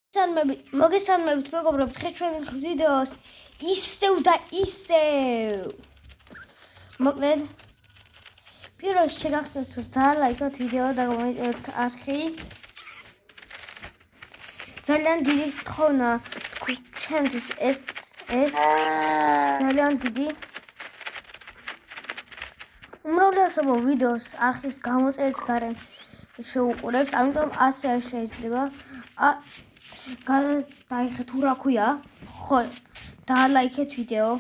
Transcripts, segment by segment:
მოგესალმებით მეგობრებო, დღეს ჩვენ ვიდეოს ისევ და ისევ. მოკლედ, პირველ შეგახსენებთ რომ დალაიქოთ ვიდეო და გამოიწეროთ არხი. ძალიან დიდი თხოვნა ჩემთვის ეს ძალიან დიდი. უმრავლესობა ვიდეოს არხის გამოწერით გარემ შეუყურებთ, ამიტომ ასე შეიძლება. გადაიხეთ თუ რა ქვია, ხო, დალაიქეთ ვიდეო.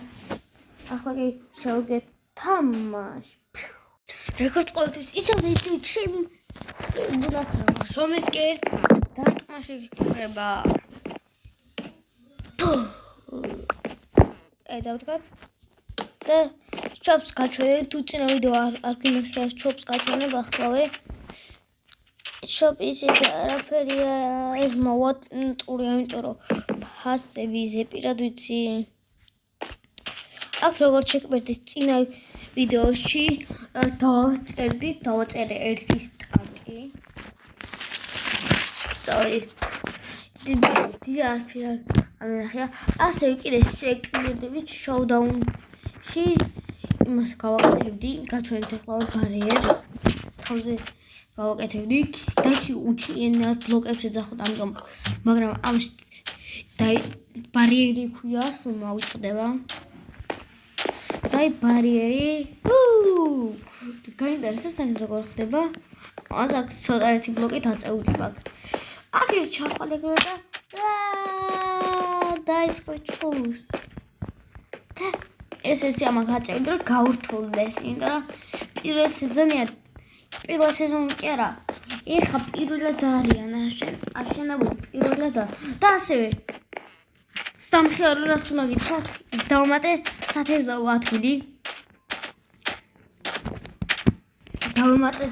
ახლა კი შევდგეთ თამაში. როგორც ყოველთვის ისევ და ისევ ჩემი მონაცემები, რომელიც კი დარტყმაში გქრება. დავდგათ და ჩოპს გაჩვენე, თუ წინა ვიდეო არ გინახია ჩოპს გაჩვენება ახლავე. შოპის ეს არაფერია, ეს მოვატური, ამიტომ რომ ფასები ზეპირად ვიცი. აქ როგორც შეგბერდით წინა ვიდეოში დავაწერე ერთი სტარტი. დიდი არაფერი არ ნახია. ასევე კიდე შეგბერდებით შოუდაუნში იმას გავაკეთებდი, გაჩვენეთ ახლა ბარიერს. თავზე გავაკეთებდი და უჩინარ ბლოკებს ეძახოთ, ამიტომ მაგრამ ამის ბარიერი ქვია, მოვიწყდება. დაი ბარიერი. გაინტერესებს ან როგორ ხდება? აქ ცოტა ერთი ბლოკი დაწეული მაქვს. აქ ერთ ჩაყალიბდა და დაიწყო ჩულს. ეს ამას გაწევდი რომ გაურთულდეს, იმიტომ რომ პირველ სეზონი კი არა. ეხა პირველად არიან აშენებული პირველად და ასევე სამხერო რაც უნდა გითხრათ, დავუმატე სათევზაო ადგილი. დავუმატე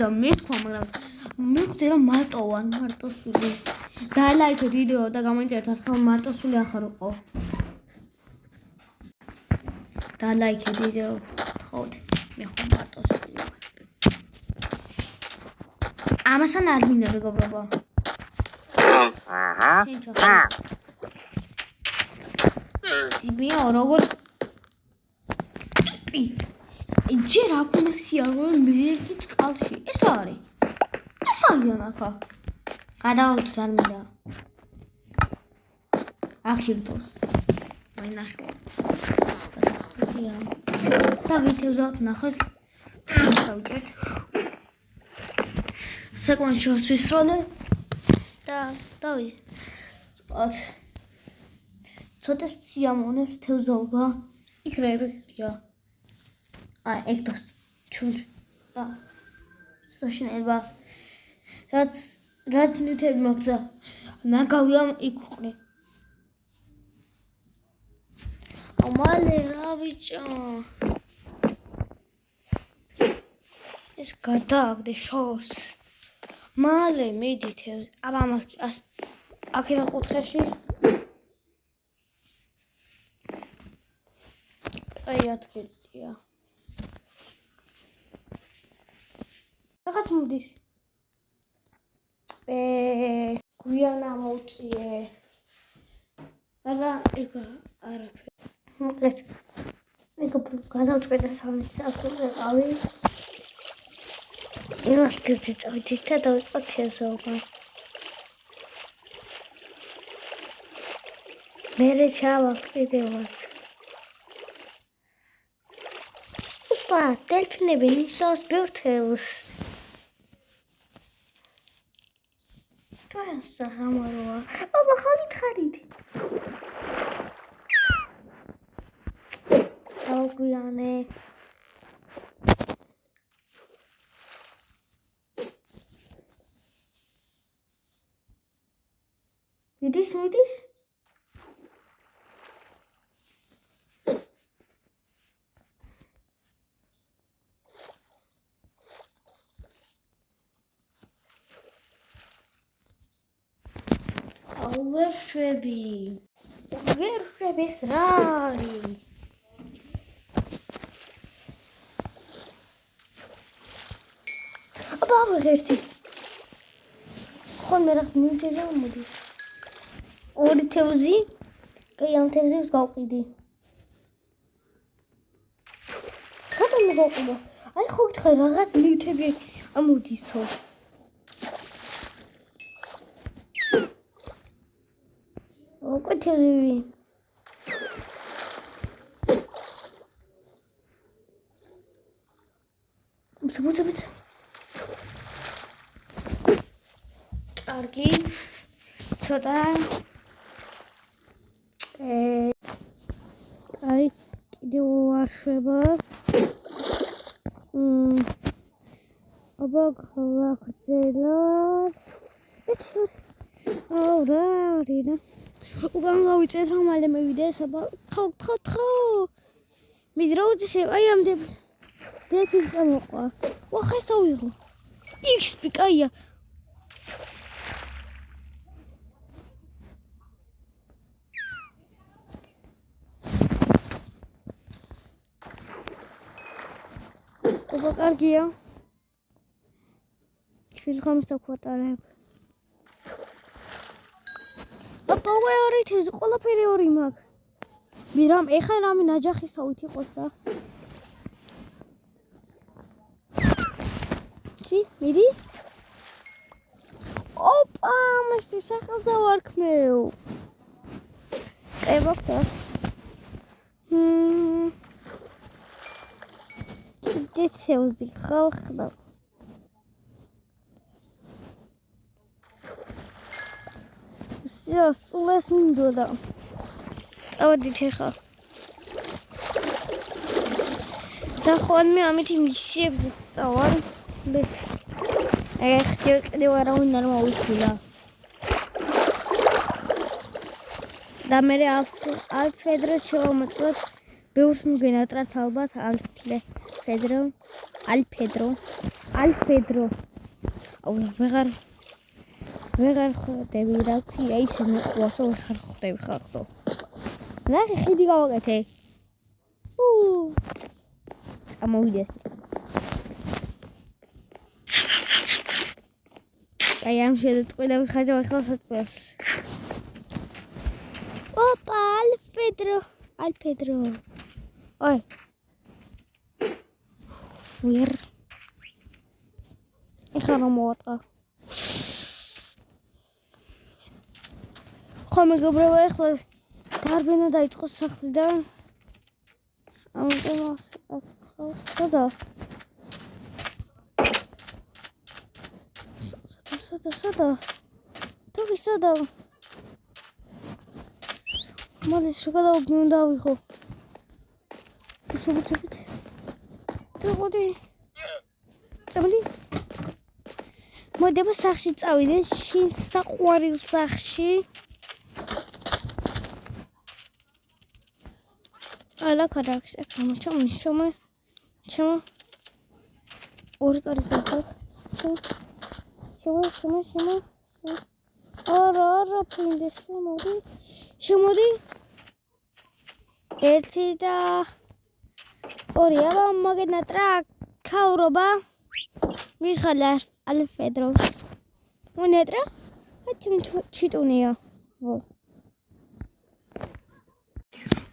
და მეთქვა, მაგრამ მივხვდი რომ მარტოსული. დალაიქეთ ვიდეო და გამოიწერეთ ახლა მარტოსული ახარ ვიყო. დალაიქეთ ვიდეო, თხოვთ, მე ხომ მარტოსული ვარ. ამასთან არ მინდა მეგობრებო. დიბიო როგორ ჯერ აქ უნდა სიარული მეგი წყალში. ეს არის. ეს არიან ახლა. გადავდოთ არ მინდა. აქ შეგდოს. ვინახე. და ვიდეოზავთ ნახეთ. დავიჭერთ. საკმაოდ ვისროლე და დავიწყოთ. ცოტა სიამოვნებს თევზაობა. იქრებია. ეგდოს ჩული. საშინელება. რაც ნივთები მაგზა. ნაგავია იქ უყრე. მალე რა ბიჭო. ეს გადააგდე შორს. მალე მედითევ. აბა ამას აქედან კუთხეში. აი ადგილია. რაღაც მოდის. გვიანა მოვწიე. მაგრამ ეგ არაფერი. მოკლედ. მეგობრებო, გადავწყვეტე სამი საათზე ყავი. იმას გიწევთ და დავიწყოთ თევზაობა. მერე ჩავალთ კიდევაც. ოპა, დელფინები ნიშნავს ბევრ თევზს. საღამოა. აბა ხარით. დავგვიანე. მიდის? ვერ შვები ეს რა არის? აბა ღერთი. ხოლმე რაღაც მივიძებია მოდის. ორი თევზი. კაი, ამ თევზებს გავყიდი. ხატომ გავყიდო. აი ხო გითხარ რაღაც ლითები ამოდისო. უკვე თევზები. ବୁଝ კარგი ცოტა აი კიდევ ვარშვება აბა გავაგრძელოთ რა რინა უკან გავიწეთ რომ მალე მევიდე საბა ხო მიდროუძე აი ამდე დექის წამოყვა ვახე სავიღო XP კაია აბა კარგია შეიძლება ვატარებ აბა ორი თევზი ყველაფერი ორი მაგ მირამ ეხლა რამე ნაჯახისავით იყოს რა მიდი ოპა მასე სახელს დავარქმევ ებოქტას კიდე თევზი ხალხდა სულეს მინდოდა წავედით ეხლა და ხოლმე ამითი მისიებზე წავალ კიდევ არავინ არ მოვისულა და მე ალფედრო შევამოწმოთ ბევრს მიგენატრათ ალბათ ალფედრო აუ ვეღარ ხვდები რა ქვია ისე მოყვასო ვეღარ ხვდები ხახტო ნახე ხიდი გავაკეთე წამოვიდეს აი ამ შედწყვილა ვიხაჟავ ახლა საწყვეს ოპა ალფედრო ой ვერ ეხლა რომ მოვატყა ხო მეგობრებო ეხლა დარბენა დაიწყო სახლიდან ამიტომ სადა თოგი სადა მოდის შეგადავ დავიღო შეგუწებით დაგოდი წამდი მოდება სახში წავიდე შინ საყვარელ სახში ალა კარაქს ეკამა ჩამო ორი კარგი შემო არა პინდე შემოდი ერთი და ორი აბა მაგენატრა ქაურობა მიხალა ალფედრო მონეტრა აჩემ ჩიტუნია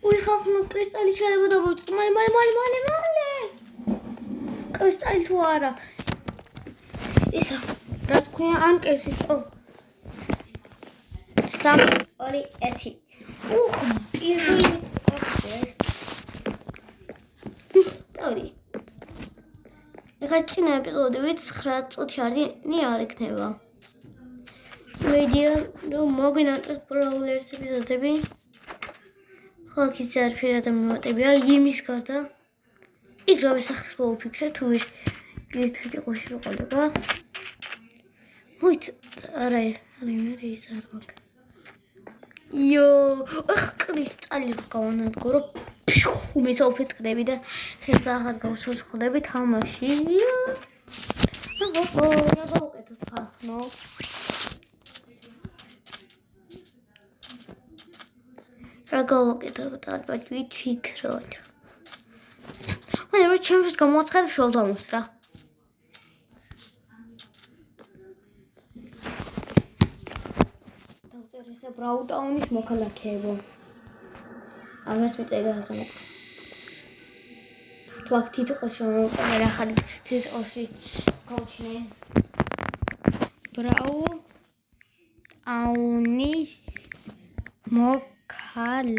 უი ხახნო კრისტალი შეიძლება დავუწყო მალე კრისტალი თუ არა ისა რა თქვია ანკესი 3 2 1 უხ პირველი წავდი ეხლა წინა ეპიზოდებით 9 წუთი არ იქნება ვიდეო რომ მოგინატროთ პროულერს ეპიზოდები ხალხის არაფერად მივატებია იმის გარდა იქ რა ვისახს მოვიფიქრე თუ ერთი ყოში ვიყოლება მოიც არა ის არ მაგ იო ახ კრისტალი გავანადგო რომ უმეცაუფეთ ხდები და ხელს აღარ გავსვას ხდები თამაში რა გავუკეთოთ ხახნო რა გავუკეთოთ ალბათ ვიფიქროთ მაგრამ ჩემს გამოაცხადებ შევდამოს რა დავწერე ბრაუტაუნის მოქალაქეებო. აღარც მეწერია ახლა. თუ აქ თითოეულში მომწერა ახალი თითოეულში გავჩინე. ბრაუტაუნის მოქალაქეებო.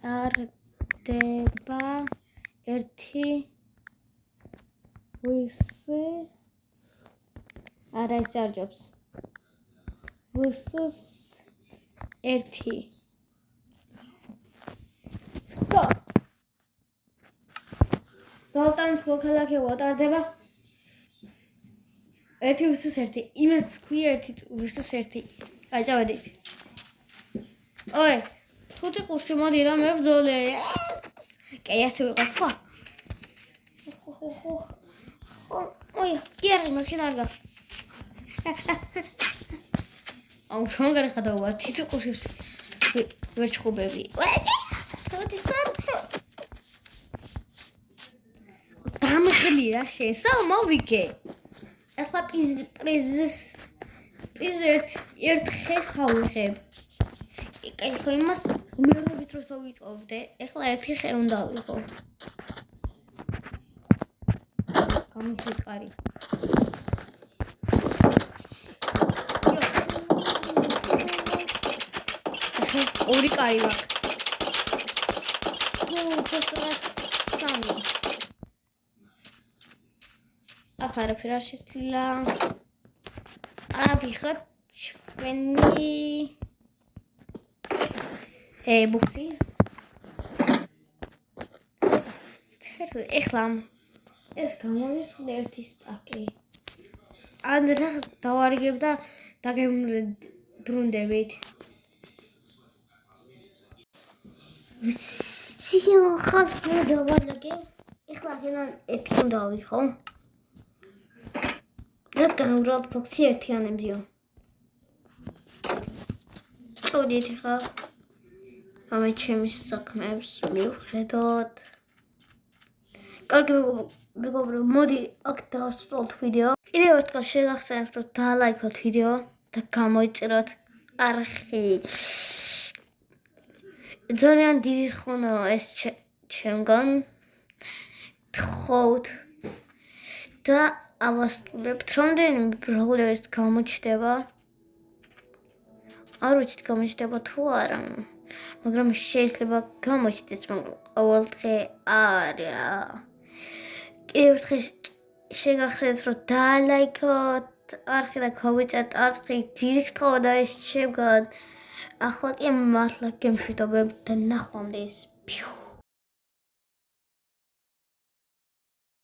ტარდება ერთი არა ეს არჯობს. ვსს ერთი. So. ბრაუტაუნის მოქალაქეებო ტარდება ერთი ვსს ერთი. იმას ქვია ერთი ვსს ერთი. აი წავედით. ოე, თუთი ყურში მოდი რა მე ბრძოლე. კი ასე ვიყავ ხო? ოი, იარი მაშინ არ გა. აუ შენ გარიხადაობა თითი ყურში ვერ ჩხუბები. თუთი სანთო. დამხლი რა შენ მოვიგე. ახლა პრიზს ერთ ხეს ავიღებ. კაი ხო იმას უმეურნებით დროს ავიტოვდე. ახლა ერთი ხე უნდა ავიღო. გამიხუტყარი. ორი კარი ვაკ. სამი. ახლა არაფერ არ შეცვლილა. ავიღოთ ჩვენი ბუქსი. ეხლა ეს გამოვისხდე ერთი სტაკი. ან რა დავარიგებ და დაგებრუნდებით. ვსიო ხალხი დავარიგე. ეხლა გენან ერთი უნდა ავიღო. რადგან უბრალოდ ბოქსი ერთიანებია. წოდით ხა. ამე ჩემი საქმეებს მივხედოთ. კარგი მეგობრო, მოდი აქ დავასრულოთ ვიდეო. კიდევ ერთხელ შეგახსენებთ, რომ დალაიქოთ ვიდეო და გამოიწეროთ არხი. ძალიან დიდი ხონა ეს ჩემგან. თხოვთ და ავასრულებთ, რამდენიმე ბრაულერს გამოჩნდება. არ ვიცით გამოჩნდება თუ არა. მაგრამ შეიძლება გამოჩნდეს, მაგრამ ყოველ დღე არა. კიდევ ერთხელ შეგახსენებთ, რომ დალაიქოთ არხი და გავიწერთ არხი. დიდი გთხოვდა ეს ჩემგან. ახლა კი მართლა გემშვიდობებ და ნახვამდის.